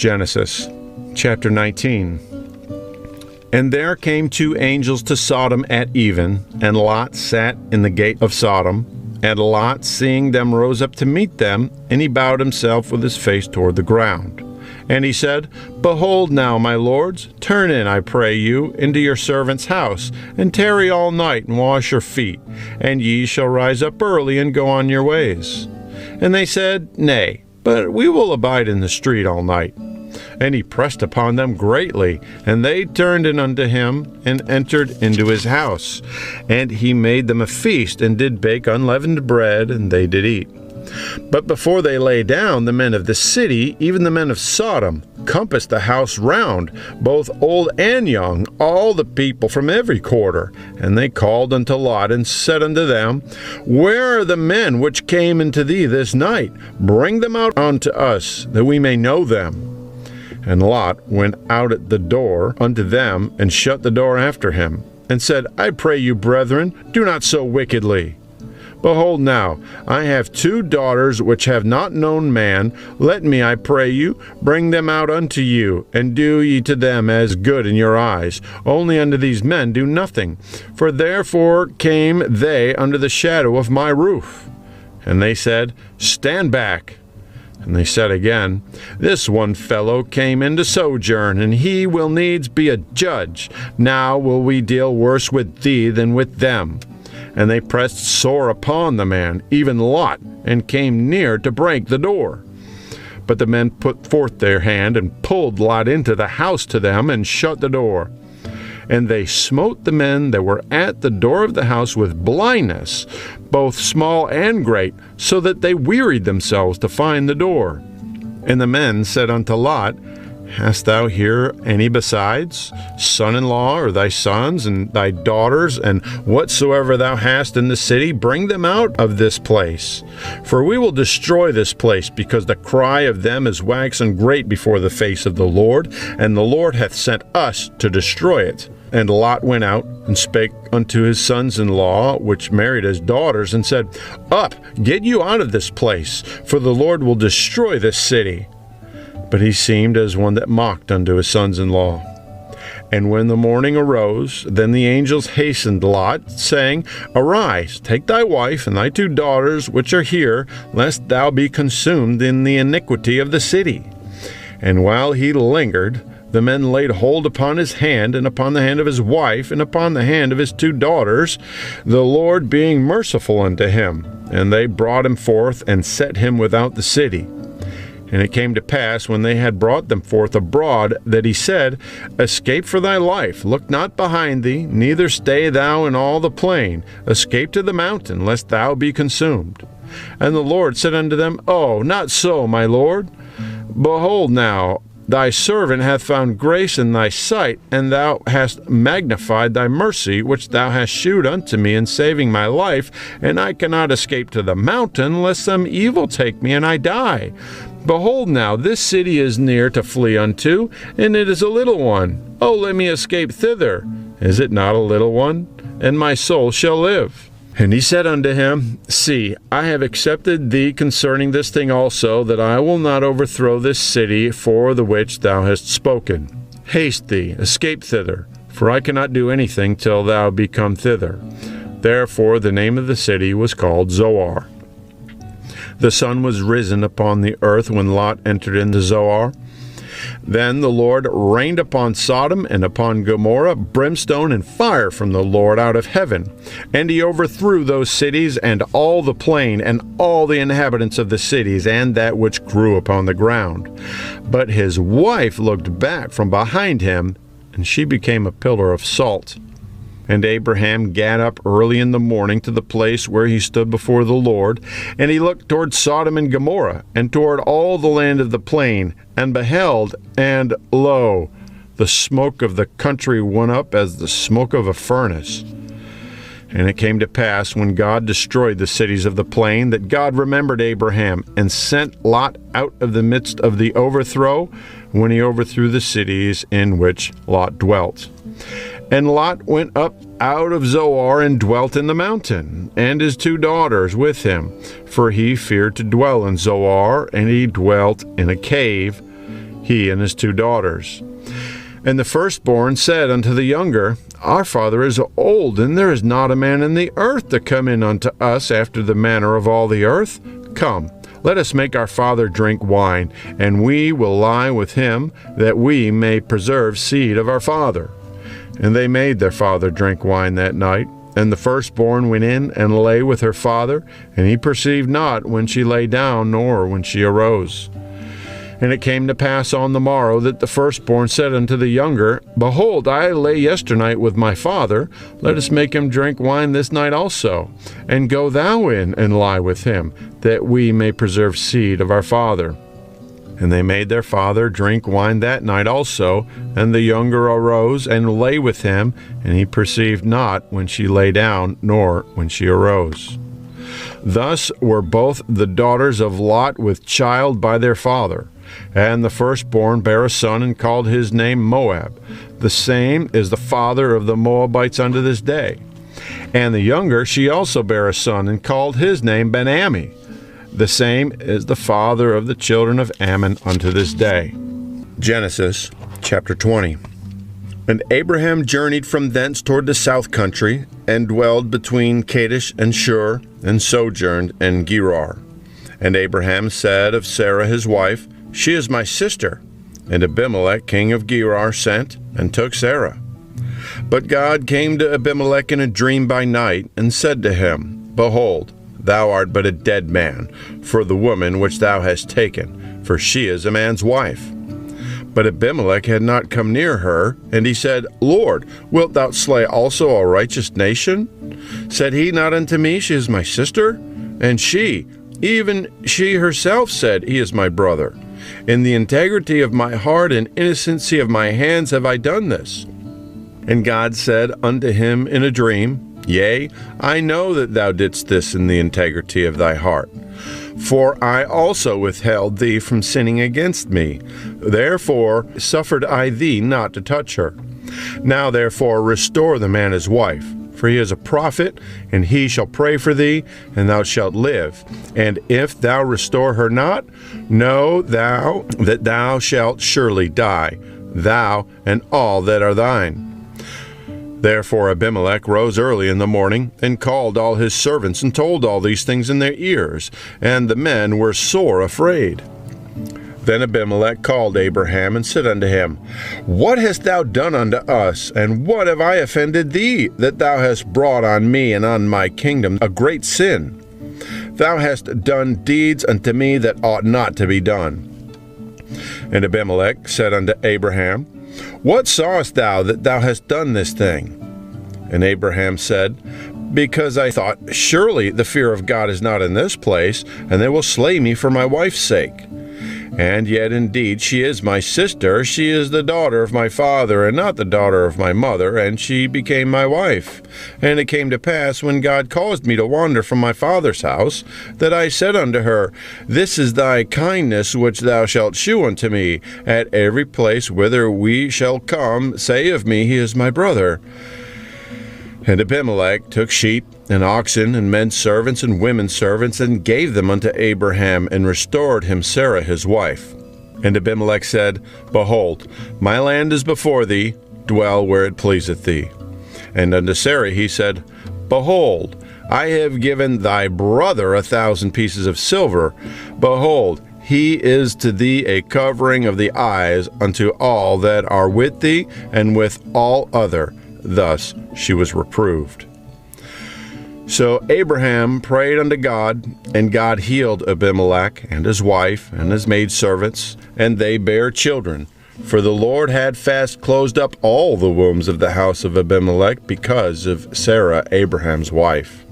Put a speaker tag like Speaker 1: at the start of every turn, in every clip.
Speaker 1: Genesis chapter 19. And there came 2 angels to Sodom at even, and Lot sat in the gate of Sodom. And Lot, seeing them, rose up to meet them, and he bowed himself with his face toward the ground. And he said, Behold now, my lords, turn in, I pray you, into your servant's house, and tarry all night, and wash your feet, and ye shall rise up early, and go on your ways. And they said, Nay, but we will abide in the street all night. And he pressed upon them greatly, and they turned in unto him, and entered into his house. And he made them a feast, and did bake unleavened bread, and they did eat. But before they lay down, the men of the city, even the men of Sodom, compassed the house round, both old and young, all the people from every quarter. And they called unto Lot, and said unto them, Where are the men which came into thee this night? Bring them out unto us, that we may know them. And Lot went out at the door unto them, and shut the door after him, and said, I pray you, brethren, do not so wickedly. Behold now, I have 2 daughters which have not known man. Let me, I pray you, bring them out unto you, and do ye to them as good in your eyes. Only unto these men do nothing, for therefore came they under the shadow of my roof. And they said, Stand back. And they said again, This one fellow came in to sojourn, and he will needs be a judge. Now will we deal worse with thee than with them. And they pressed sore upon the man, even Lot, and came near to break the door. But the men put forth their hand, and pulled Lot into the house to them, and shut the door. And they smote the men that were at the door of the house with blindness, both small and great, so that they wearied themselves to find the door. And the men said unto Lot, Hast thou here any besides, son-in-law, or thy sons, and thy daughters, and whatsoever thou hast in the city, bring them out of this place. For we will destroy this place, because the cry of them is waxen great before the face of the Lord, and the Lord hath sent us to destroy it. And Lot went out, and spake unto his sons-in-law, which married his daughters, and said, Up, get you out of this place, for the Lord will destroy this city. But he seemed as one that mocked unto his sons-in-law. And when the morning arose, then the angels hastened Lot, saying, Arise, take thy wife and thy 2 daughters which are here, lest thou be consumed in the iniquity of the city. And while he lingered, the men laid hold upon his hand, and upon the hand of his wife, and upon the hand of his 2 daughters, the Lord being merciful unto him. And they brought him forth, and set him without the city. And it came to pass, when they had brought them forth abroad, that he said, Escape for thy life, look not behind thee, neither stay thou in all the plain. Escape to the mountain, lest thou be consumed. And the Lord said unto them, Oh, not so, my Lord. Behold now, thy servant hath found grace in thy sight, and thou hast magnified thy mercy, which thou hast shewed unto me in saving my life, and I cannot escape to the mountain, lest some evil take me, and I die. Behold now, this city is near to flee unto, and it is a little one. Oh, let me escape thither. Is it not a little one? And my soul shall live. And he said unto him, See, I have accepted thee concerning this thing also, that I will not overthrow this city for the which thou hast spoken. Haste thee, escape thither, for I cannot do anything till thou be come thither. Therefore the name of the city was called Zoar. The sun was risen upon the earth when Lot entered into Zoar. Then the Lord rained upon Sodom and upon Gomorrah brimstone and fire from the Lord out of heaven. And he overthrew those cities and all the plain and all the inhabitants of the cities and that which grew upon the ground. But his wife looked back from behind him, and she became a pillar of salt. And Abraham gat up early in the morning to the place where he stood before the Lord, and he looked toward Sodom and Gomorrah, and toward all the land of the plain, and beheld, and lo, the smoke of the country went up as the smoke of a furnace. And it came to pass, when God destroyed the cities of the plain, that God remembered Abraham, and sent Lot out of the midst of the overthrow, when he overthrew the cities in which Lot dwelt. And Lot went up out of Zoar and dwelt in the mountain, and his 2 daughters with him, for he feared to dwell in Zoar, and he dwelt in a cave. he and his 2 daughters. And the firstborn said unto the younger, Our father is old, and there is not a man in the earth to come in unto us after the manner of all the earth. Come, let us make our father drink wine, and we will lie with him, that we may preserve seed of our father. And they made their father drink wine that night. And the firstborn went in and lay with her father, and he perceived not when she lay down, nor when she arose. And it came to pass on the morrow that the firstborn said unto the younger, Behold, I lay yesternight with my father. Let us make him drink wine this night also. And go thou in and lie with him, that we may preserve seed of our father. And they made their father drink wine that night also. And the younger arose and lay with him, and he perceived not when she lay down, nor when she arose. Thus were both the daughters of Lot with child by their father. And the firstborn bare a son, and called his name Moab. The same is the father of the Moabites unto this day. And the younger, she also bare a son, and called his name Ben-Ammi. The same is the father of the children of Ammon unto this day. Genesis chapter 20. And Abraham journeyed from thence toward the south country, and dwelled between Kadesh and Shur, and sojourned in Gerar. And Abraham said of Sarah his wife, She is my sister. And Abimelech king of Gerar sent, and took Sarah. But God came to Abimelech in a dream by night, and said to him, Behold, thou art but a dead man, for the woman which thou hast taken, for she is a man's wife. But Abimelech had not come near her, and he said, Lord, wilt thou slay also a righteous nation? Said he not unto me, She is my sister? And she, even she herself said, He is my brother. In the integrity of my heart and innocency of my hands have I done this. And God said unto him in a dream, Yea, I know that thou didst this in the integrity of thy heart. For I also withheld thee from sinning against me. Therefore suffered I thee not to touch her. Now therefore restore the man his wife, for he is a prophet, and he shall pray for thee, and thou shalt live. And if thou restore her not, know thou that thou shalt surely die, thou and all that are thine. Therefore Abimelech rose early in the morning, and called all his servants, and told all these things in their ears, and the men were sore afraid. Then Abimelech called Abraham, and said unto him, What hast thou done unto us, and what have I offended thee, that thou hast brought on me and on my kingdom a great sin? Thou hast done deeds unto me that ought not to be done. And Abimelech said unto Abraham, What sawest thou that thou hast done this thing? And Abraham said, Because I thought, Surely the fear of God is not in this place, and they will slay me for my wife's sake. And yet indeed she is my sister, she is the daughter of my father, and not the daughter of my mother, and she became my wife. And it came to pass, when God caused me to wander from my father's house, that I said unto her, This is thy kindness which thou shalt shew unto me. At every place whither we shall come, say of me, He is my brother. And Abimelech took sheep, and oxen, and men servants, and women servants, and gave them unto Abraham, and restored him Sarah his wife. And Abimelech said, Behold, my land is before thee, dwell where it pleaseth thee. And unto Sarah he said, Behold, I have given thy brother 1,000 pieces of silver. Behold, he is to thee a covering of the eyes unto all that are with thee, and with all other. Thus she was reproved. So Abraham prayed unto God, and God healed Abimelech and his wife and his maidservants, and they bare children. For the Lord had fast closed up all the wombs of the house of Abimelech because of Sarah, Abraham's wife.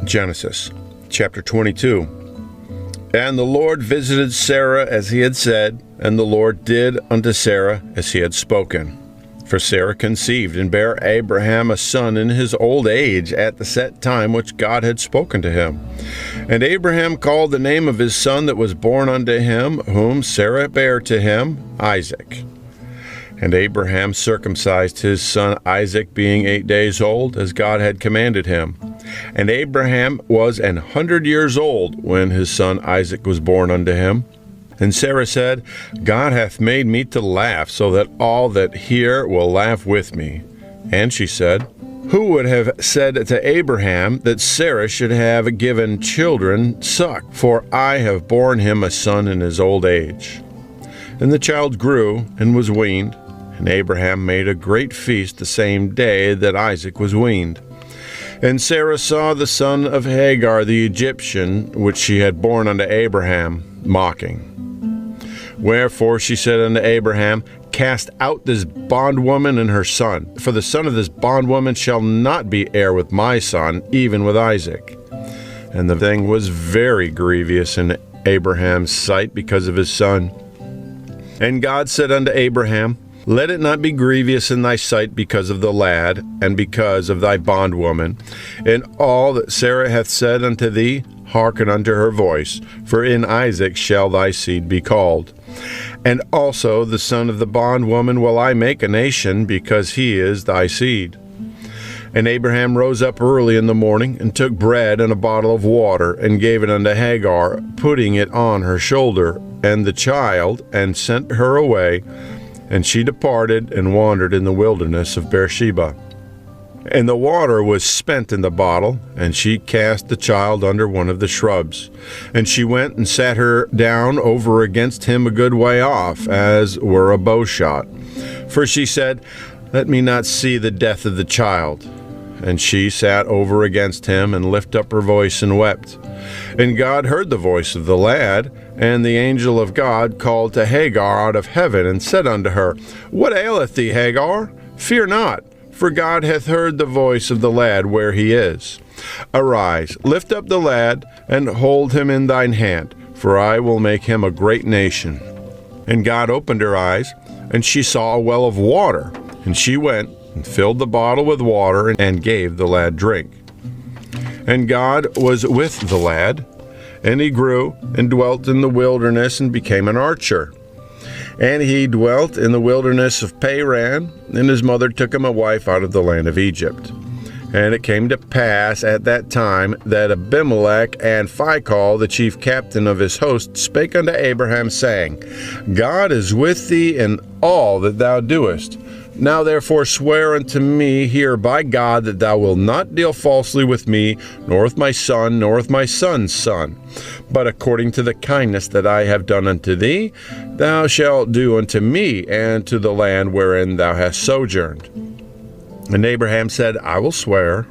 Speaker 1: Genesis chapter 22. And the Lord visited Sarah as he had said, and the Lord did unto Sarah as he had spoken. For Sarah conceived and bare Abraham a son in his old age at the set time which God had spoken to him. And Abraham called the name of his son that was born unto him, whom Sarah bare to him, Isaac. And Abraham circumcised his son Isaac, being 8 days old, as God had commanded him. And Abraham was 100 years old when his son Isaac was born unto him. And Sarah said, God hath made me to laugh, so that all that hear will laugh with me. And she said, Who would have said to Abraham that Sarah should have given children suck? For I have borne him a son in his old age. And the child grew and was weaned, and Abraham made a great feast the same day that Isaac was weaned. And Sarah saw the son of Hagar the Egyptian, which she had borne unto Abraham, mocking. Wherefore she said unto Abraham, Cast out this bondwoman and her son, for the son of this bondwoman shall not be heir with my son, even with Isaac. And the thing was very grievous in Abraham's sight because of his son. And God said unto Abraham, Let it not be grievous in thy sight because of the lad, and because of thy bondwoman. In all that Sarah hath said unto thee, hearken unto her voice, for in Isaac shall thy seed be called. And also the son of the bondwoman will I make a nation, because he is thy seed. And Abraham rose up early in the morning, and took bread and a bottle of water, and gave it unto Hagar, putting it on her shoulder, and the child, and sent her away. And she departed and wandered in the wilderness of Beersheba. And the water was spent in the bottle, and she cast the child under one of the shrubs. And she went and sat her down over against him a good way off, as were a bow shot. For she said, Let me not see the death of the child. And she sat over against him, and lifted up her voice and wept. And God heard the voice of the lad, and the angel of God called to Hagar out of heaven, and said unto her, What aileth thee, Hagar? Fear not, for God hath heard the voice of the lad where he is. Arise, lift up the lad, and hold him in thine hand, for I will make him a great nation. And God opened her eyes, and she saw a well of water, and she went and filled the bottle with water, and gave the lad drink. And God was with the lad, and he grew and dwelt in the wilderness, and became an archer. And he dwelt in the wilderness of Paran, and his mother took him a wife out of the land of Egypt. And it came to pass at that time that Abimelech and Phicol, the chief captain of his host, spake unto Abraham, saying, God is with thee in all that thou doest. Now therefore swear unto me here by God that thou wilt not deal falsely with me, nor with my son, nor with my son's son. But according to the kindness that I have done unto thee, thou shalt do unto me, and to the land wherein thou hast sojourned. And Abraham said, I will swear.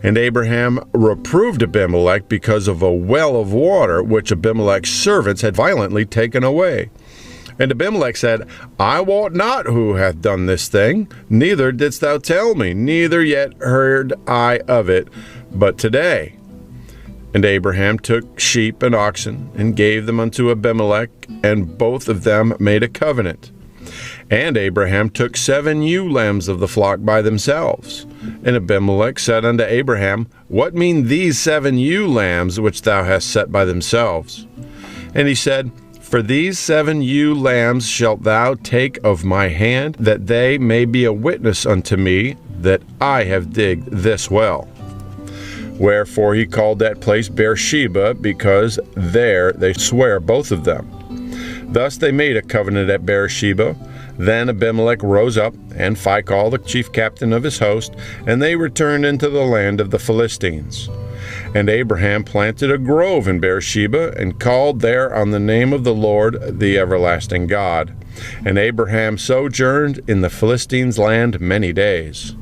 Speaker 1: And Abraham reproved Abimelech because of a well of water, which Abimelech's servants had violently taken away. And Abimelech said, I wot not who hath done this thing, neither didst thou tell me, neither yet heard I of it, but today. And Abraham took sheep and oxen, and gave them unto Abimelech, and both of them made a covenant. And Abraham took 7 ewe lambs of the flock by themselves. And Abimelech said unto Abraham, What mean these 7 ewe lambs which thou hast set by themselves? And he said, For these 7 ewe lambs shalt thou take of my hand, that they may be a witness unto me that I have digged this well. Wherefore he called that place Beersheba, because there they swear both of them. Thus they made a covenant at Beersheba. Then Abimelech rose up, and Phicol, the chief captain of his host, and they returned into the land of the Philistines. And Abraham planted a grove in Beersheba, and called there on the name of the Lord, the everlasting God. And Abraham sojourned in the Philistines' land many days.